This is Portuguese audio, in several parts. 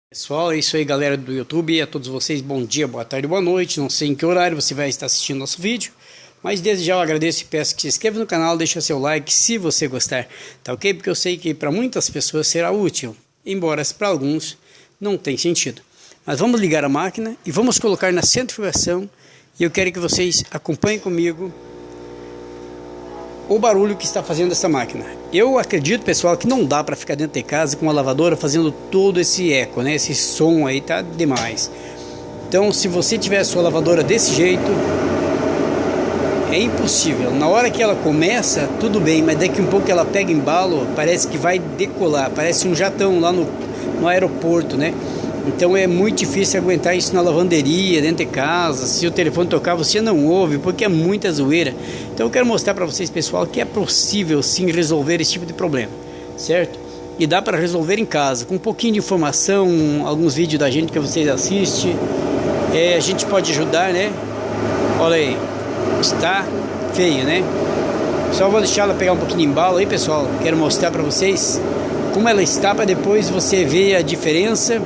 Pessoal, é isso aí, galera do YouTube, e a todos vocês, bom dia, boa tarde, boa noite. Não sei em que horário você vai estar assistindo nosso vídeo, mas desde já eu agradeço e peço que se inscreva no canal, deixe seu like se você gostar, tá ok? Porque eu sei que para muitas pessoas será útil, embora para alguns não tenha sentido. Mas vamos ligar a máquina e vamos colocar na centrifugação, e eu quero que vocês acompanhem comigo o barulho que está fazendo essa máquina. Eu acredito, pessoal, que não dá para ficar dentro de casa com uma lavadora fazendo todo esse eco, né? Esse som aí tá demais. Então, se você tiver a sua lavadora desse jeito, é impossível. Na hora que ela começa, tudo bem, mas daqui um pouco ela pega embalo, parece que vai decolar, parece um jatão lá no aeroporto, né? Então é muito difícil aguentar isso na lavanderia, dentro de casa. Se o telefone tocar, você não ouve, porque é muita zoeira. Então eu quero mostrar para vocês, pessoal, que é possível sim resolver esse tipo de problema, certo? E dá para resolver em casa, com um pouquinho de informação, alguns vídeos da gente que vocês assistem. A gente pode ajudar, né? Olha aí, está feio, né? Só vou deixar ela pegar um pouquinho de embalo aí, pessoal. Quero mostrar para vocês como ela está, para depois você ver a diferença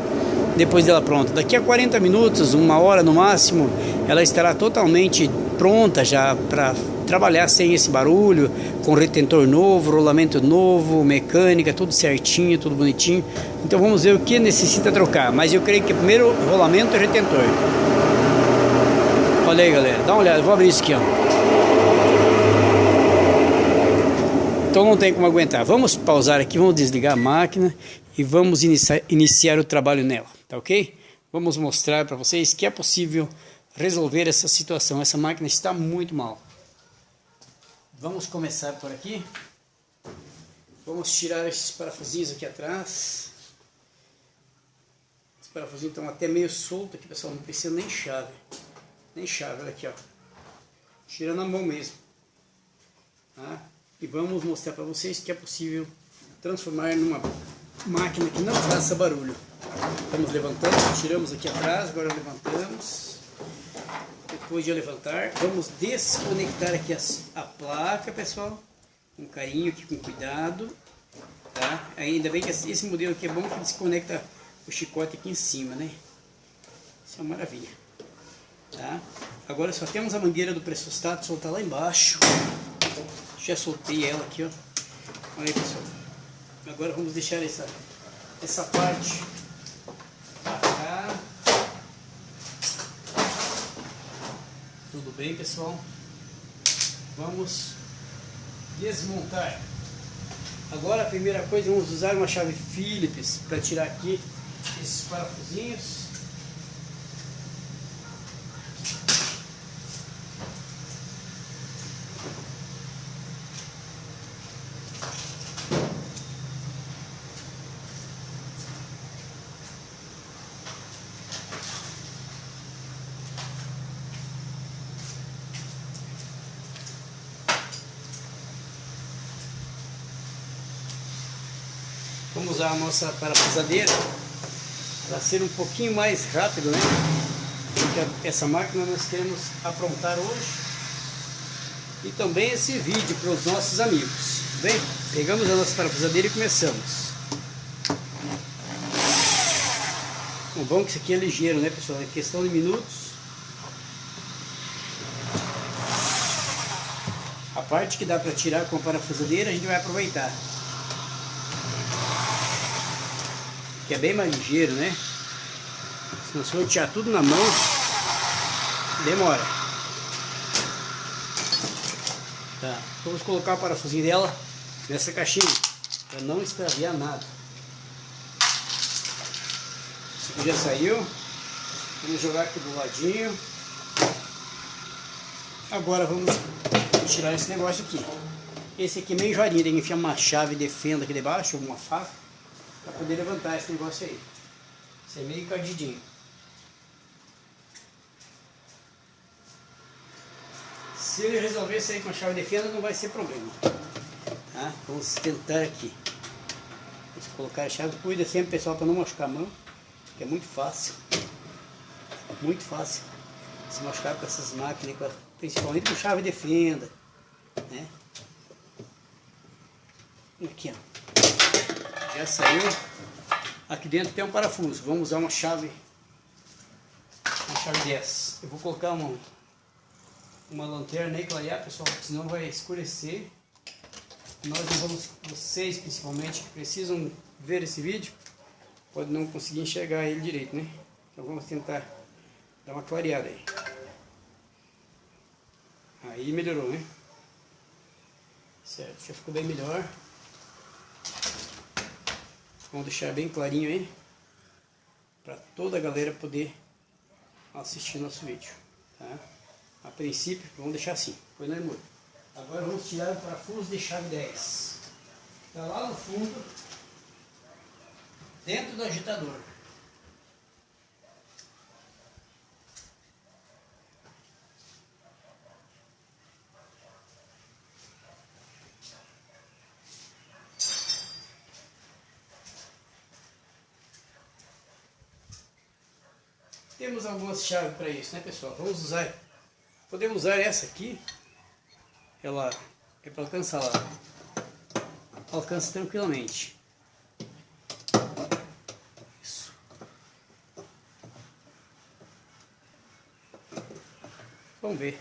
depois dela pronta. Daqui a 40 minutos, uma hora no máximo, ela estará totalmente pronta já para trabalhar sem esse barulho, com retentor novo, rolamento novo, mecânica, tudo certinho, tudo bonitinho. Então vamos ver o que necessita trocar, mas eu creio que primeiro rolamento e retentor. Olha aí, galera, dá uma olhada, vou abrir isso aqui, ó. Então não tem como aguentar. Vamos pausar aqui, vamos desligar a máquina e vamos iniciar o trabalho nela, tá ok? Vamos mostrar para vocês que é possível resolver essa situação. Essa máquina está muito mal. Vamos começar por aqui. Vamos tirar esses parafusinhos aqui atrás. Os parafusinhos estão até meio soltos aqui, pessoal. Não precisa nem chave. Nem chave, olha aqui, ó. Tira na mão mesmo. Tá? E vamos mostrar para vocês que é possível transformar numa máquina que não faça barulho. Estamos levantando, tiramos aqui atrás, agora levantamos. Depois de levantar, vamos desconectar aqui a placa, pessoal. Com carinho aqui, com cuidado. Tá? Ainda bem que esse modelo aqui é bom que desconecta o chicote aqui em cima, né? Isso é uma maravilha. Tá? Agora só temos a mangueira do pressostato, soltar lá embaixo. Já soltei ela aqui, ó. Olha aí, pessoal. Agora vamos deixar essa parte pra cá. Tudo bem, pessoal? Vamos desmontar. Agora a primeira coisa, vamos usar uma chave Phillips para tirar aqui esses parafusinhos. Vamos usar a nossa parafusadeira para ser um pouquinho mais rápido, né? Porque essa máquina nós queremos aprontar hoje. E também esse vídeo para os nossos amigos. Bem, pegamos a nossa parafusadeira e começamos. O bom é que isso aqui é ligeiro, né, pessoal? É questão de minutos. A parte que dá para tirar com a parafusadeira a gente vai aproveitar. Que é bem mais ligeiro, né? Se nós for tirar tudo na mão, demora. Tá, vamos colocar o parafusinho dela nessa caixinha, para não extraviar nada. Isso aqui já saiu. Vamos jogar aqui do ladinho. Agora vamos tirar esse negócio aqui. Esse aqui é meio enjoadinho, tem que enfiar uma chave de fenda aqui debaixo, ou uma faca, para poder levantar esse negócio aí. Isso é meio encardidinho. Se ele resolver sair com a chave de fenda, não vai ser problema. Tá? Vamos tentar aqui. Vamos colocar a chave. Cuida sempre, pessoal, para não machucar a mão, que é muito fácil. Muito fácil se machucar com essas máquinas, principalmente com chave de fenda, né? Aqui, ó. Já saiu. Aqui dentro tem um parafuso. Vamos usar uma chave 10. Eu vou colocar uma lanterna aí, clarear, pessoal, senão vai escurecer. Nós não vamos, vocês principalmente, que precisam ver esse vídeo, podem não conseguir enxergar ele direito, né? Então vamos tentar dar uma clareada aí. Aí melhorou, né? Certo, já ficou bem melhor. Vamos deixar bem clarinho aí, para toda a galera poder assistir nosso vídeo, tá? A princípio, vamos deixar assim, foi no muro. Agora vamos tirar o parafuso de chave 10. Está lá no fundo, dentro do agitador. Temos algumas chaves para isso, né, pessoal? Podemos usar essa aqui. Ela é para alcançar lá. Alcança tranquilamente. Isso. Vamos ver.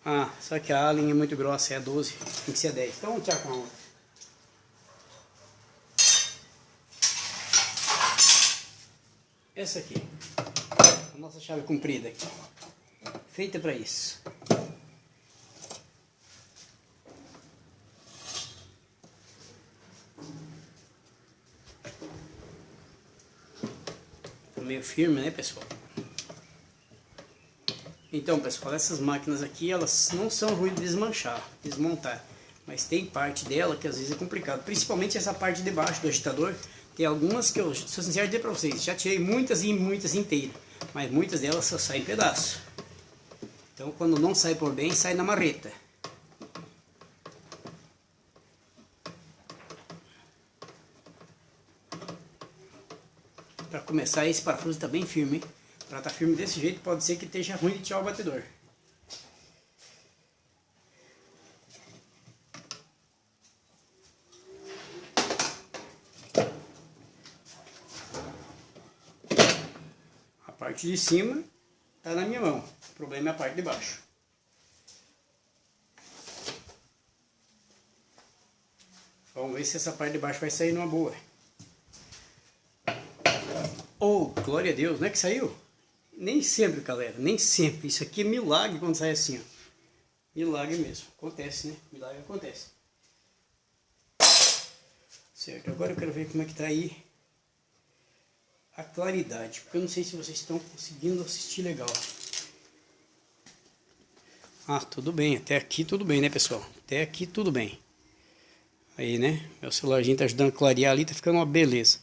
Ah, só que a linha é muito grossa, é a 12, tem que ser a 10. Então vamos tirar com a outra. Essa aqui, a nossa chave comprida aqui, feita para isso. Tá meio firme, né, pessoal? Então, pessoal, essas máquinas aqui, elas não são ruins de desmontar, mas tem parte dela que às vezes é complicado, principalmente essa parte de baixo do agitador. Tem algumas que eu sou sincero dizer para vocês, já tirei muitas e muitas inteiras, mas muitas delas só saem em pedaço. Então quando não sai por bem, sai na marreta. Para começar, esse parafuso está bem firme, hein? Para estar firme desse jeito, pode ser que esteja ruim de tirar o batedor. A parte de cima está na minha mão, o problema é a parte de baixo. Vamos ver se essa parte de baixo vai sair numa boa. Oh, glória a Deus, não é que saiu? Nem sempre, galera, nem sempre. Isso aqui é milagre quando sai assim, ó. Milagre mesmo, acontece, né? Milagre acontece. Certo, agora eu quero ver como é que tá aí a claridade, porque eu não sei se vocês estão conseguindo assistir legal. Ah, tudo bem, até aqui tudo bem, né, pessoal? Até aqui tudo bem. Aí, né, meu celularzinho tá ajudando a clarear ali, tá ficando uma beleza.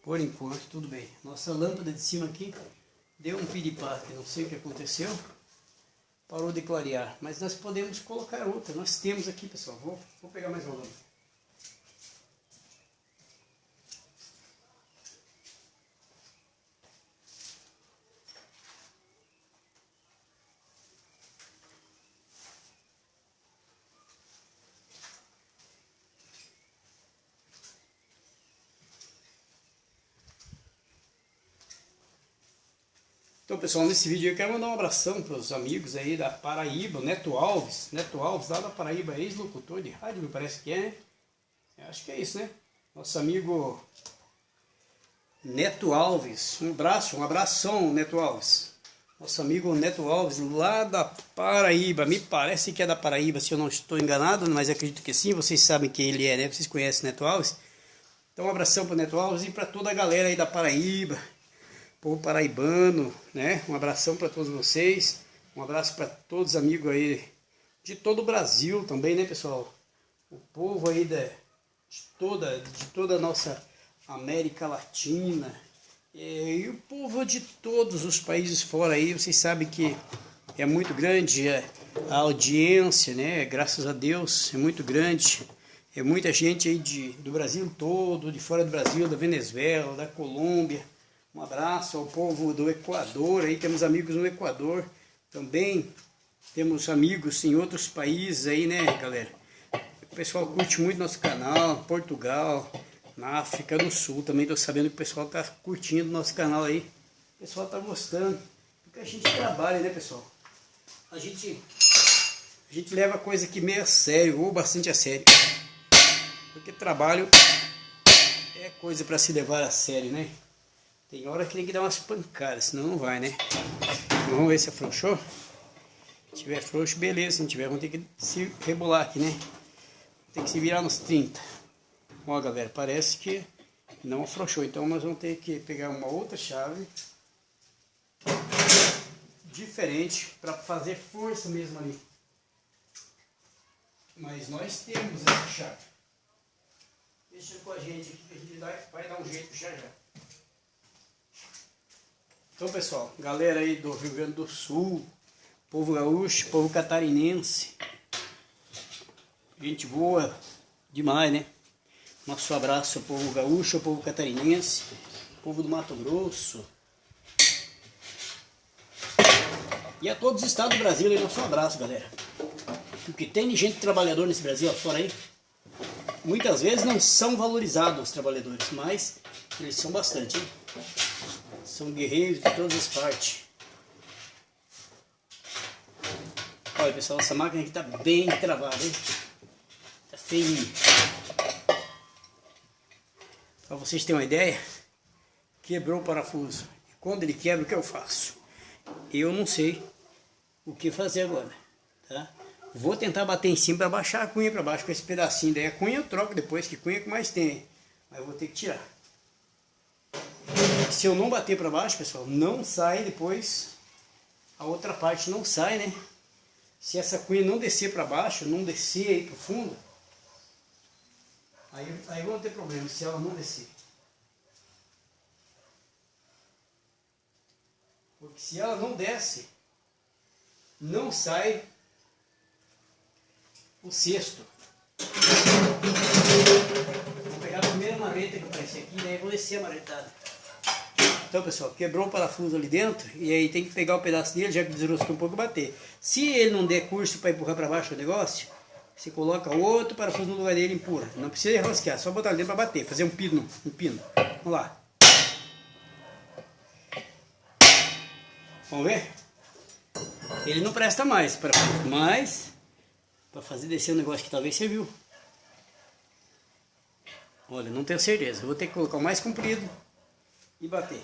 Por enquanto, tudo bem. Nossa lâmpada de cima aqui deu um piripaque, não sei o que aconteceu. Parou de clarear, mas nós podemos colocar outra. Nós temos aqui, pessoal. Vou pegar mais uma lâmpada. Então, pessoal, nesse vídeo eu quero mandar um abração para os amigos aí da Paraíba, Neto Alves lá da Paraíba, ex-locutor de rádio, me parece que é, né? Eu acho que é isso, né? Nosso amigo Neto Alves, um abração, Neto Alves. Nosso amigo Neto Alves, lá da Paraíba, me parece que é da Paraíba, se eu não estou enganado, mas acredito que sim, vocês sabem que ele é, né? Vocês conhecem o Neto Alves. Então, um abração para o Neto Alves e para toda a galera aí da Paraíba. Povo paraibano, né? Um abração para todos vocês, um abraço para todos os amigos aí de todo o Brasil também, né, pessoal? O povo aí de toda a nossa América Latina e o povo de todos os países fora aí, vocês sabem que é muito grande a audiência, né? Graças a Deus, é muito grande. É muita gente aí do Brasil todo, de fora do Brasil, da Venezuela, da Colômbia. Um abraço ao povo do Equador, aí temos amigos no Equador, também temos amigos em outros países aí, né, galera? O pessoal curte muito nosso canal, Portugal, na África do Sul. Também tô sabendo que o pessoal tá curtindo o nosso canal aí. O pessoal tá gostando. Porque a gente trabalha, né, pessoal? A gente leva a coisa aqui meio a sério, ou bastante a sério. Porque trabalho é coisa para se levar a sério, né? Tem hora que tem que dar umas pancadas, senão não vai, né? Vamos ver se afrouxou. Se tiver frouxo, beleza. Se não tiver, vamos ter que se rebolar aqui, né? Tem que se virar nos 30. Ó, galera, parece que não afrouxou. Então nós vamos ter que pegar uma outra chave diferente para fazer força mesmo ali. Mas nós temos essa chave. Deixa com a gente aqui que a gente vai dar um jeito já já. Então, pessoal, galera aí do Rio Grande do Sul, povo gaúcho, povo catarinense, gente boa demais, né? Nosso abraço ao povo gaúcho, ao povo catarinense, povo do Mato Grosso e a todos os estados do Brasil aí, nosso abraço, galera. Porque tem de gente trabalhador nesse Brasil afora aí. Muitas vezes não são valorizados os trabalhadores, mas eles são bastante, hein? São guerreiros de todas as partes. Olha, pessoal, essa máquina aqui tá bem travada, hein? Tá feinho. Para vocês terem uma ideia, quebrou o parafuso. E quando ele quebra, o que eu faço? Eu não sei o que fazer agora, tá? Vou tentar bater em cima para baixar a cunha para baixo com esse pedacinho. Daí a cunha eu troco depois, que cunha que mais tem. Mas eu vou ter que tirar. Se eu não bater para baixo, pessoal, não sai depois. A outra parte não sai, né? Se essa cunha não descer para baixo, não descer aí para o fundo, aí vão ter problema, se ela não descer. Porque se ela não desce, não sai o cesto. Vou pegar a primeira marreta que aparecer aqui, daí vou descer a marretada. Então, pessoal, quebrou o parafuso ali dentro, e aí tem que pegar o pedaço dele, já que desroscou um pouco, e bater. Se ele não der curso para empurrar para baixo o negócio, você coloca outro parafuso no lugar dele e empurra. Não precisa enrosquear, só botar ali dentro para bater, fazer um pino, Vamos lá. Vamos ver? Ele não presta mais, mas para fazer descer o negócio que talvez serviu. Olha, não tenho certeza. Eu vou ter que colocar o mais comprido e bater.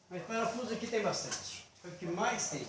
Mas parafuso aqui tem bastante. É o que mais tem.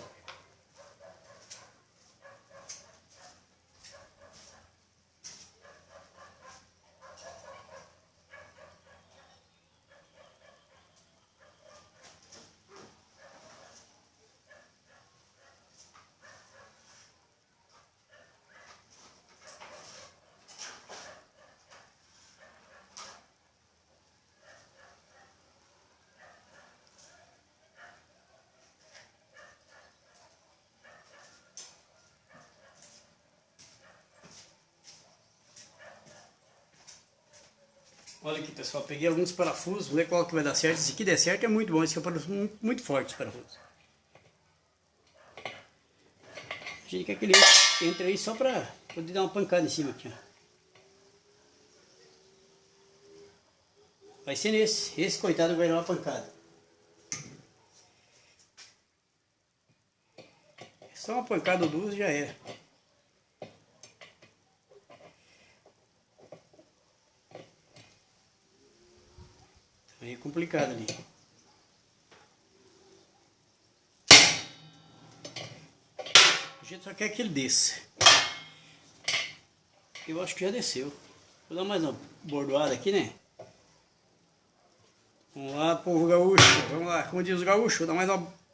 Olha aqui, pessoal, peguei alguns parafusos, vamos ver qual que vai dar certo. Se aqui der certo é muito bom, esse aqui é um parafuso muito forte, esse parafuso. A gente quer que ele entre aí só para poder dar uma pancada em cima aqui, ó. Vai ser nesse, esse coitado vai dar uma pancada. Só uma pancada ou duas já era. Aí é complicado ali. A gente só quer que ele desça. Eu acho que já desceu. Vou dar mais uma bordoada aqui, né? Vamos lá, povo gaúcho. Vamos lá, como diz os gaúchos, vou dar mais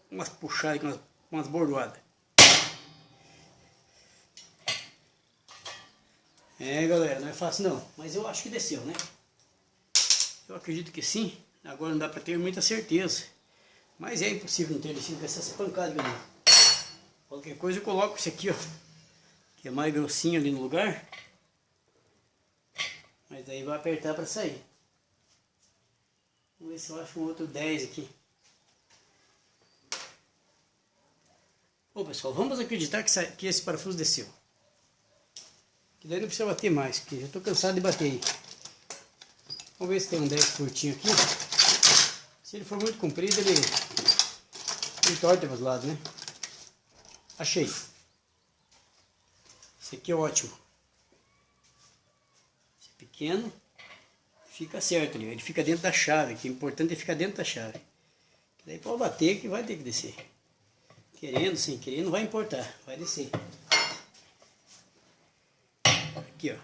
umas puxadas aqui, umas bordoadas. É, galera, não é fácil não. Mas eu acho que desceu, né? Eu acredito que sim. Agora não dá para ter muita certeza. Mas é impossível não ter descido com essas pancadas ali. Qualquer coisa eu coloco esse aqui, ó. Que é mais grossinho ali no lugar. Mas daí vai apertar para sair. Vamos ver se eu acho um outro 10 aqui. Bom, pessoal, vamos acreditar que esse parafuso desceu. Que daí não precisa bater mais, porque já estou cansado de bater aí. Vamos ver se tem um 10 curtinho aqui. Se ele for muito comprido, ele entorta para os lados, né? Achei. Esse aqui é ótimo. Esse pequeno fica certo ali. Ele fica dentro da chave, que o importante é ficar dentro da chave. Daí pode bater que vai ter que descer. Querendo, sem querer, não vai importar. Vai descer. Aqui, ó.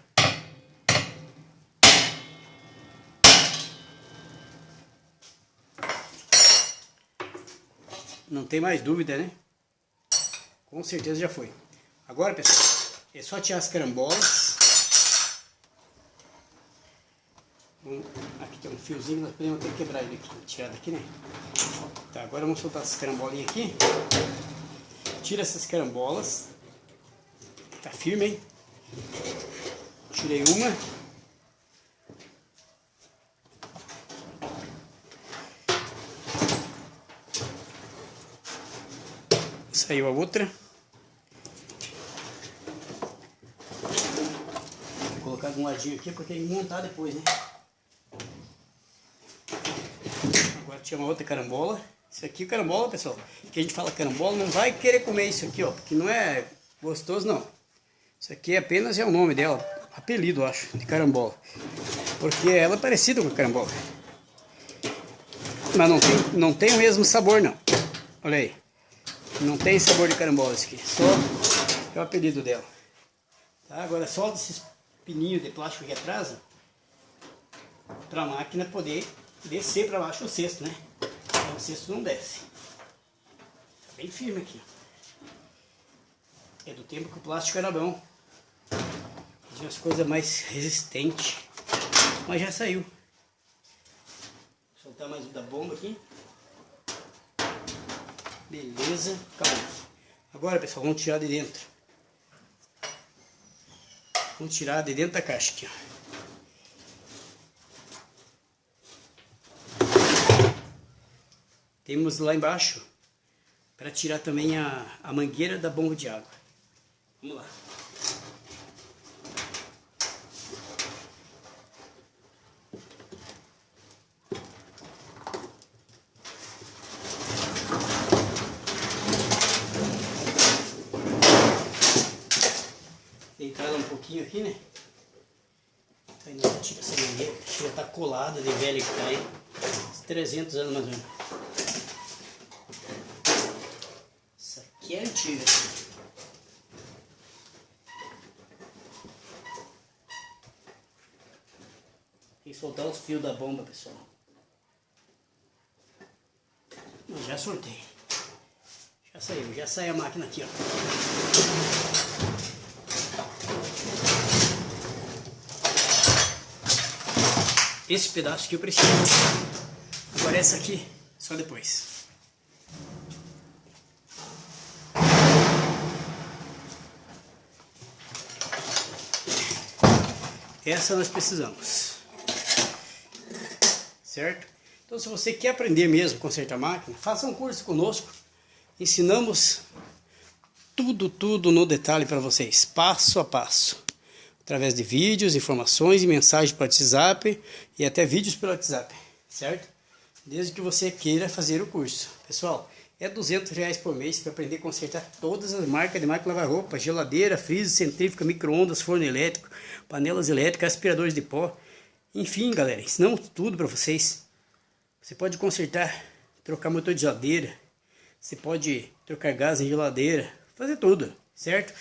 Não tem mais dúvida, né? Com certeza já foi. Agora, pessoal, é só tirar as carambolas. Aqui tem um fiozinho, nós podemos até quebrar ele aqui. Tirar daqui, né? Tá, agora vamos soltar essas carambolinhas aqui. Tira essas carambolas. Tá firme, hein? Tirei uma. Saiu a outra. Vou colocar de um ladinho aqui porque tem que montar depois, né? Agora tinha uma outra carambola. Isso aqui é carambola, pessoal. Que a gente fala carambola, não vai querer comer isso aqui, ó. Porque não é gostoso, não. Isso aqui apenas é o nome dela. Apelido, acho, de carambola. Porque ela é parecida com a carambola. Mas não tem o mesmo sabor, não. Olha aí. Não tem sabor de carambola isso aqui. Só é o apelido dela. Tá? Agora solta esses pininhos de plástico aqui atrás. Para a máquina poder descer para baixo o cesto, né? Então, o cesto não desce. Tá bem firme aqui. É do tempo que o plástico era bom. Tinha as coisas mais resistentes. Mas já saiu. Vou soltar mais o da bomba aqui. Beleza, acabou. Agora, pessoal, vamos tirar de dentro. Vamos tirar de dentro da caixa aqui, ó. Temos lá embaixo para tirar também a mangueira da bomba de água. Vamos lá. Deitar ela um pouquinho aqui, né? Aí nós tira essa mangueira, que já tá colada de velha que tá aí. Uns 300 anos mais ou menos. Essa aqui é antiga. Tem que soltar os fios da bomba, pessoal. Eu já soltei. Já saiu, já sai a máquina aqui, ó. Esse pedaço aqui eu preciso. Agora essa aqui, só depois. Essa nós precisamos. Certo? Então, se você quer aprender mesmo a consertar a máquina, faça um curso conosco. Ensinamos tudo no detalhe para vocês, passo a passo. Através de vídeos, informações e mensagens para o WhatsApp e até vídeos pelo WhatsApp, certo? Desde que você queira fazer o curso. Pessoal, é R$200 por mês para aprender a consertar todas as marcas de máquina de lavar roupa, geladeira, freezer, centrífuga, micro-ondas, forno elétrico, panelas elétricas, aspiradores de pó. Enfim, galera, ensinamos tudo para vocês. Você pode consertar, trocar motor de geladeira, você pode trocar gás em geladeira, fazer tudo, certo?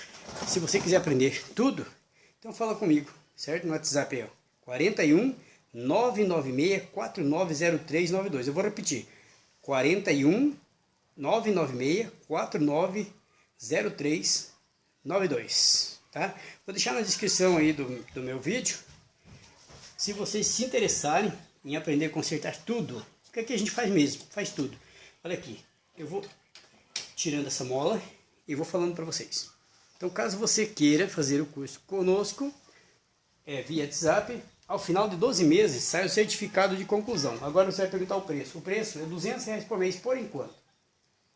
Se você quiser aprender tudo, então fala comigo, certo? No WhatsApp é 41 996 490392. Eu vou repetir. 41 996 490392, tá? Vou deixar na descrição aí do meu vídeo. Se vocês se interessarem em aprender a consertar tudo, o que é que a gente faz mesmo? Faz tudo. Olha aqui, eu vou tirando essa mola e vou falando para vocês. Então, caso você queira fazer o curso conosco, via WhatsApp, ao final de 12 meses sai o certificado de conclusão. Agora você vai perguntar o preço. O preço é R$200 por mês por enquanto.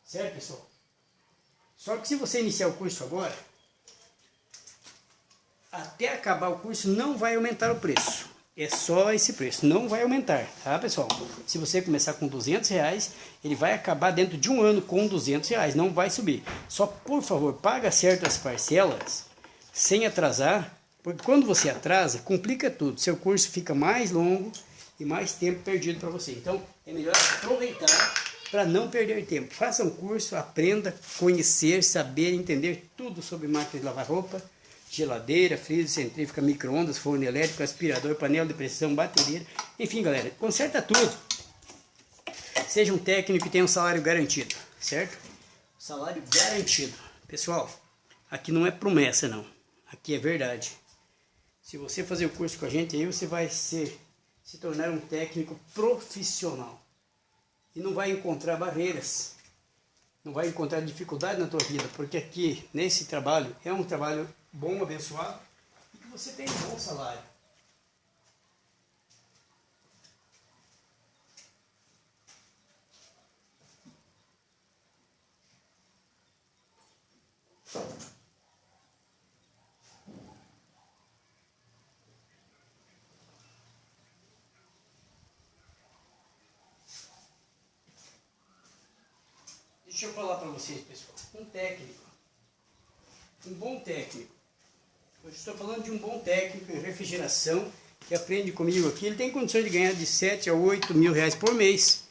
Certo, pessoal? Só que se você iniciar o curso agora, até acabar o curso não vai aumentar o preço. é só esse preço, não vai aumentar, tá pessoal? Se você começar com R$ 200, ele vai acabar dentro de um ano com R$ 200, não vai subir. Só por favor, paga certas parcelas, sem atrasar, porque quando você atrasa, complica tudo. Seu curso fica mais longo e mais tempo perdido para você. Então, é melhor aproveitar para não perder tempo. Faça um curso, aprenda, conhecer, saber, entender tudo sobre máquina de lavar roupa, geladeira, freezer, centrífuga, micro-ondas, forno elétrico, aspirador, panela de pressão, bateria. Enfim, galera, conserta tudo. Seja um técnico que tenha um salário garantido, certo? Salário garantido. Pessoal, aqui não é promessa, não. Aqui é verdade. Se você fazer o curso com a gente, aí você vai se tornar um técnico profissional. E não vai encontrar barreiras. Não vai encontrar dificuldade na tua vida. Porque aqui, nesse trabalho, é um trabalho bom, abençoado. E que você tem um bom salário. Deixa eu falar para vocês, pessoal. Um técnico, um bom técnico. Hoje estou falando de um bom técnico em refrigeração que aprende comigo aqui. Ele tem condições de ganhar de 7 a 8 mil reais por mês.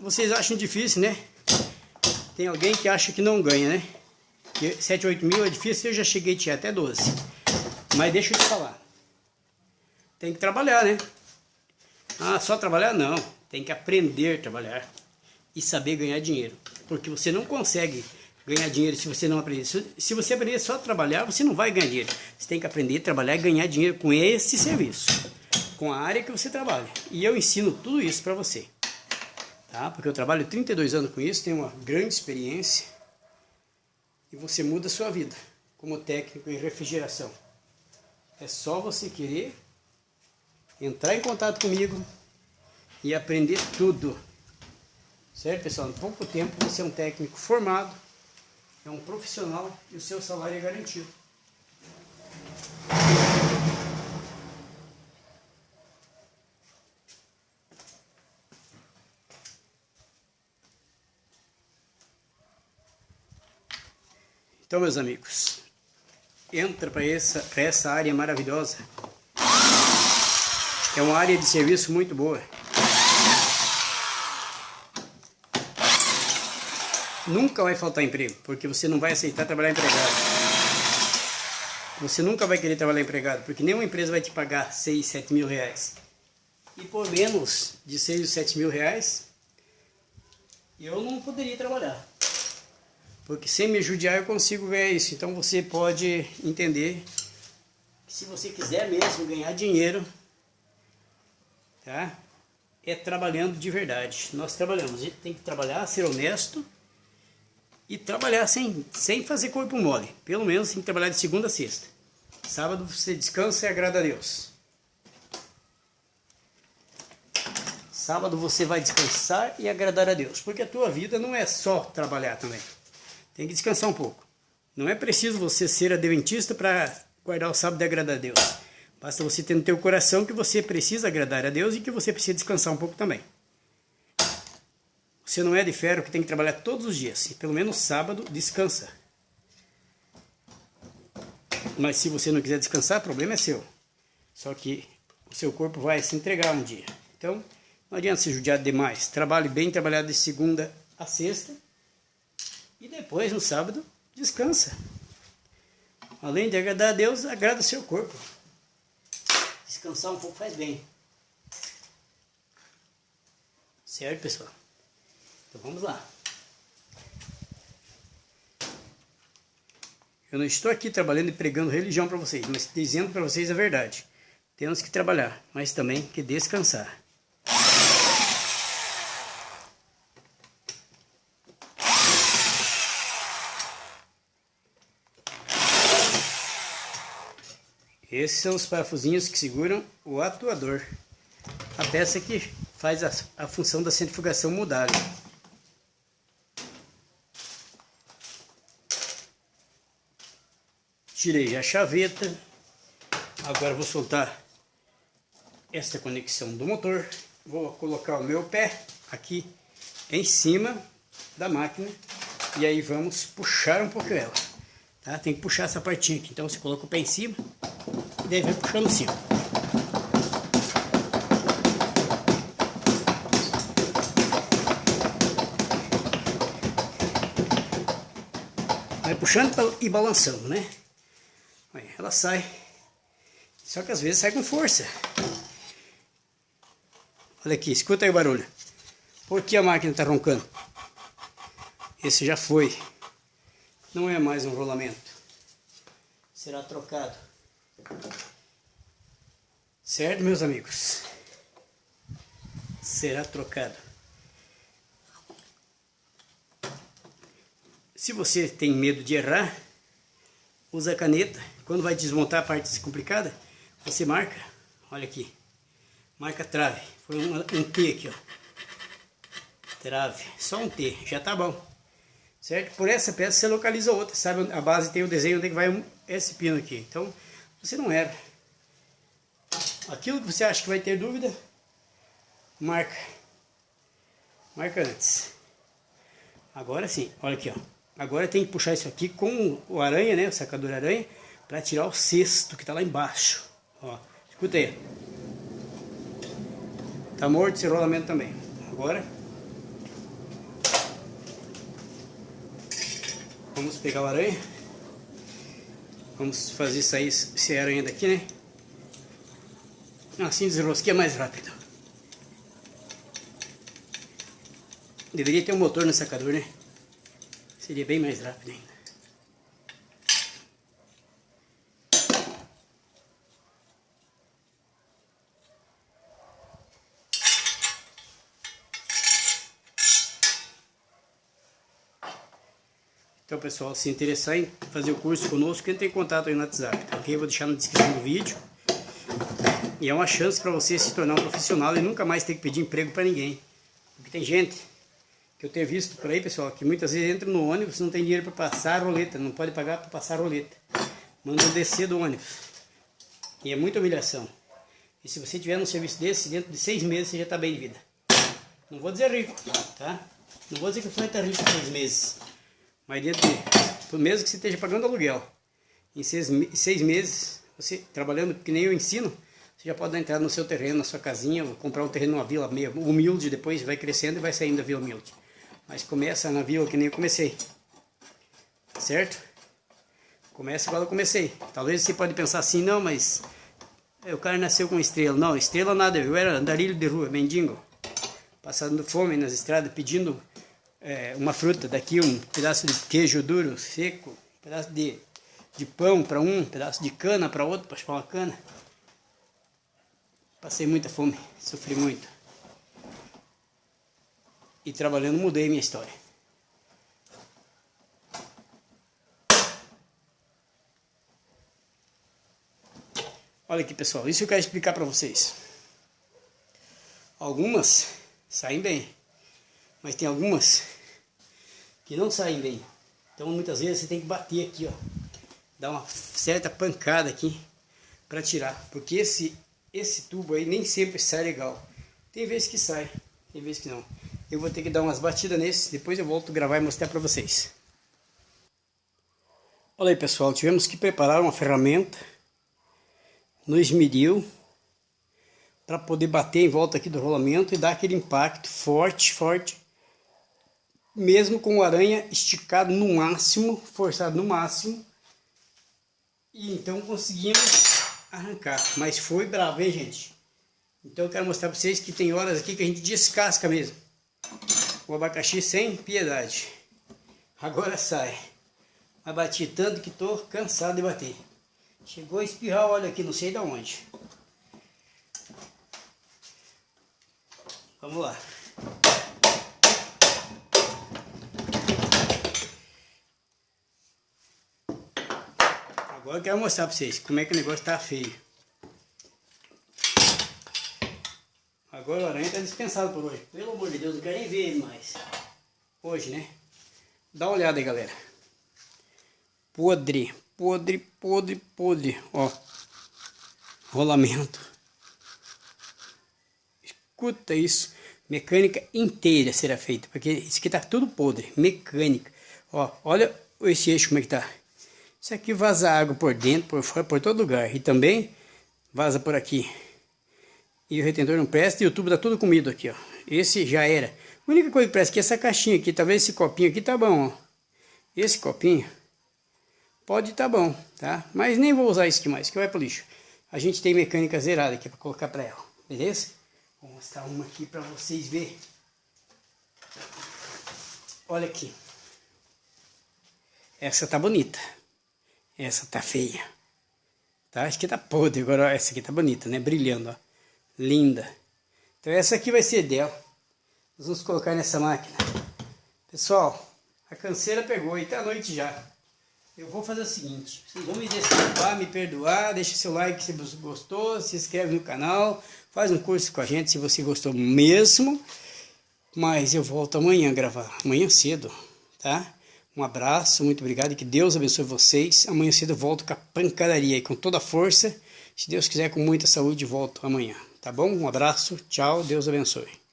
Vocês acham difícil, né? Tem alguém que acha que não ganha, né? Que 7 a 8 mil é difícil, eu já cheguei a tirar até 12. Mas deixa eu te falar. Tem que trabalhar, né? Ah, só trabalhar? Não. Tem que aprender a trabalhar. E saber ganhar dinheiro, porque você não consegue ganhar dinheiro se você não aprender. Se você aprender só a trabalhar, você não vai ganhar dinheiro. Você tem que aprender a trabalhar e ganhar dinheiro com esse serviço, com a área que você trabalha. E eu ensino tudo isso para você, tá? Porque eu trabalho 32 anos com isso, tenho uma grande experiência e você muda a sua vida como técnico em refrigeração. É só você querer entrar em contato comigo e aprender tudo. Certo, pessoal? Em pouco tempo você é um técnico formado, é um profissional e o seu salário é garantido. Então, meus amigos, entra para essa área maravilhosa. É uma área de serviço muito boa. Nunca vai faltar emprego, porque você não vai aceitar trabalhar empregado. Você nunca vai querer trabalhar empregado, porque nenhuma empresa vai te pagar 6, 7 mil reais. E por menos de 6 ou 7 mil reais, eu não poderia trabalhar. Porque sem me judiar eu consigo ganhar isso. Então você pode entender que se você quiser mesmo ganhar dinheiro, tá? É trabalhando de verdade. Nós trabalhamos, a gente tem que trabalhar, ser honesto, e trabalhar sem fazer corpo mole. Pelo menos tem que trabalhar de segunda a sexta. Sábado você descansa e agrada a Deus. Sábado você vai descansar e agradar a Deus. Porque a tua vida não é só trabalhar também. Tem que descansar um pouco. Não é preciso você ser adventista para guardar o sábado e agradar a Deus. Basta você ter no teu coração que você precisa agradar a Deus e que você precisa descansar um pouco também. Você não é de ferro que tem que trabalhar todos os dias. E pelo menos sábado, descansa. Mas se você não quiser descansar, o problema é seu. Só que o seu corpo vai se entregar um dia. Então, não adianta se judiar demais. Trabalhe bem, trabalhar de segunda a sexta. E depois, no sábado, descansa. Além de agradar a Deus, agrada o seu corpo. Descansar um pouco faz bem. Certo, pessoal? Então vamos lá. Eu não estou aqui trabalhando e pregando religião para vocês, mas dizendo para vocês a verdade. Temos que trabalhar, mas também que descansar. Esses são os parafusinhos que seguram o atuador. A peça que faz a função da centrifugação mudar. Tirei a chaveta. Agora vou soltar esta conexão do motor. Vou colocar o meu pé aqui em cima da máquina e aí vamos puxar um pouco ela, tá? Tem que puxar essa partinha aqui, então você coloca o pé em cima e daí vai puxando em cima. Vai puxando e balançando, né? Ela sai, só que às vezes sai com força. Olha aqui, escuta aí o barulho. Por que a máquina está roncando? Esse já foi. Não é mais um rolamento. Será trocado. Certo, meus amigos? Será trocado. Se você tem medo de errar, usa a caneta. Quando vai desmontar a parte complicada, você marca. Olha aqui. Marca trave. Foi um T aqui, ó. Trave. Só um T. Já tá bom. Certo? Por essa peça você localiza outra. Sabe? A base tem o desenho onde é que vai esse pino aqui. Então, você não erra. Aquilo que você acha que vai ter dúvida, marca. Marca antes. Agora sim. Olha aqui, ó. Agora tem que puxar isso aqui com o aranha, né? O sacador aranha, para tirar o cesto que tá lá embaixo. Ó. Escuta aí. Tá morto esse rolamento também. Agora vamos pegar o aranha. Vamos fazer sair esse aranha daqui, né? Assim desenrosqueia mais rápido. Deveria ter um motor no sacador, né? Seria bem mais rápido ainda. Então, pessoal, se interessar em fazer o curso conosco, entre em contato aí no WhatsApp, tá ok? Eu vou deixar na descrição do vídeo. E é uma chance para você se tornar um profissional e nunca mais ter que pedir emprego para ninguém. Porque tem gente que eu tenho visto por aí, pessoal, que muitas vezes entra no ônibus, não tem dinheiro para passar a roleta, não pode pagar para passar a roleta. Mandam descer do ônibus. E é muita humilhação. E se você tiver um serviço desse, dentro de 6 meses você já está bem de vida. Não vou dizer rico, tá? Não vou dizer que você vai estar rico em 6 meses. Mas dentro de, mesmo que você esteja pagando aluguel, em 6 meses, você trabalhando, que nem eu ensino, você já pode dar entrada no seu terreno, na sua casinha, ou comprar um terreno numa vila meio humilde, depois vai crescendo e vai saindo da vila humilde. Mas começa na vila que nem eu comecei. Certo? Começa igual eu comecei. Talvez você pode pensar assim, não, mas o cara nasceu com estrela. Não, estrela nada, eu era andarilho de rua, mendigo. Passando fome nas estradas, pedindo uma fruta, daqui um pedaço de queijo duro, seco, um pedaço de pão para um pedaço de cana para outro, para chupar uma cana. Passei muita fome, sofri muito. E trabalhando mudei minha história. Olha aqui, pessoal, isso eu quero explicar para vocês. Algumas saem bem, mas tem algumas que não saem bem. Então muitas vezes você tem que bater aqui, ó, dar uma certa pancada aqui para tirar, porque esse tubo aí nem sempre sai legal. Tem vezes que sai, tem vezes que não. Eu vou ter que dar umas batidas nesse, depois eu volto a gravar e mostrar para vocês. Olha aí, pessoal, tivemos que preparar uma ferramenta no esmeril para poder bater em volta aqui do rolamento e dar aquele impacto forte, mesmo com o aranha esticado no máximo, forçado no máximo. E então conseguimos arrancar, mas foi bravo, hein, gente? Então eu quero mostrar para vocês que tem horas aqui que a gente descasca mesmo o abacaxi sem piedade. Agora sai. Mas bati tanto que tô cansado de bater. Chegou a espirrar o óleo aqui, não sei de onde. Vamos lá. Agora eu quero mostrar para vocês como é que o negócio tá feio. Agora o aranha está dispensado por hoje. Pelo amor de Deus, não quero nem ver ele mais. Hoje, né? Dá uma olhada aí, galera. Podre, podre, podre, podre. Ó. Rolamento. escuta isso. Mecânica inteira será feita, porque isso aqui tá tudo podre. Mecânica. Ó, olha esse eixo como é que tá. Isso aqui vaza água por dentro, por fora, por todo lugar. E também vaza por aqui. E o retentor não presta e o tubo tá tudo comido aqui, ó. Esse já era. A única coisa que presta aqui é essa caixinha aqui. Talvez esse copinho aqui tá bom, ó. Esse copinho pode tá bom, tá? Mas nem vou usar isso aqui mais, que vai pro lixo. A gente tem mecânica zerada aqui para colocar para ela, beleza? Vou mostrar uma aqui para vocês verem. Olha aqui. Essa tá bonita. Essa tá feia. Tá? Acho que tá podre. Agora essa aqui tá bonita, né? Brilhando, ó. Linda. Então essa aqui vai ser dela. Nós vamos colocar nessa máquina. Pessoal, a canseira pegou e tá à noite já. Eu vou fazer o seguinte. Vocês vão me desculpar, me perdoar. Deixa seu like se você gostou. Se inscreve no canal. Faz um curso com a gente se você gostou mesmo. Mas eu volto amanhã a gravar. Amanhã cedo, tá? Um abraço, muito obrigado e que Deus abençoe vocês. Amanhã cedo eu volto com a pancadaria e com toda a força. Se Deus quiser, com muita saúde, volto amanhã. Tá bom? Um abraço, tchau, Deus abençoe.